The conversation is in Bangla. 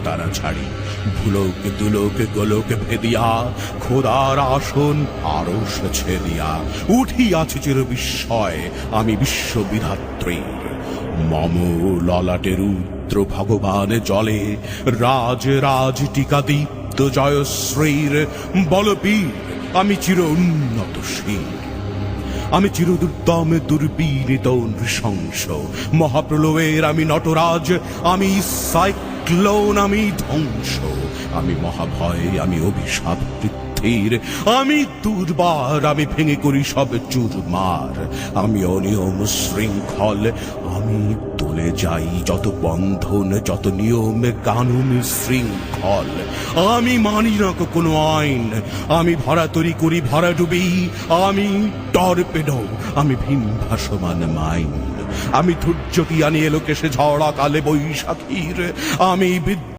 তারা ছাড়ি, ভুলোক দুলোক গোলোক ভেদিয়া, খোদার আসন আরশ ছেদিয়া উঠিয়াছে চির বিস্ময় আমি বিশ্ববিধাত্রীর। মম ললাটে রুদ্র ভগবান জলে, রাজ রাজ টিকা দীপ্ত জয়শ্রীর বলবীর আমি চির উন্নত শির। আমি চিরদুর্দম দুর্বিনীত নৃশংস, মহাপ্রলয়ের আমি নটরাজ, আমি সাইক্লোন, আমি ধ্বংস, আমি মহাভয়, আমি অভিশাপ পৃথ্বীর, আমি দুর্বার, আমি ভেঙে করি সব চুরমার, আমি অনিয়ম শৃঙ্খল, আমি তুলে যাই যত বন্ধন, যত নিয়ম কানুন শৃঙ্খল, আমি মানি না কোনো আইন, আমি ভরা তরি করি ভরা ডুবি, আমি টর্পেডো, আমি ভীম ভাসমান মাইন, আমি ধৈর্যটি আনি এলোকেশে ঝড়া কালে বৈশাখীর, আমি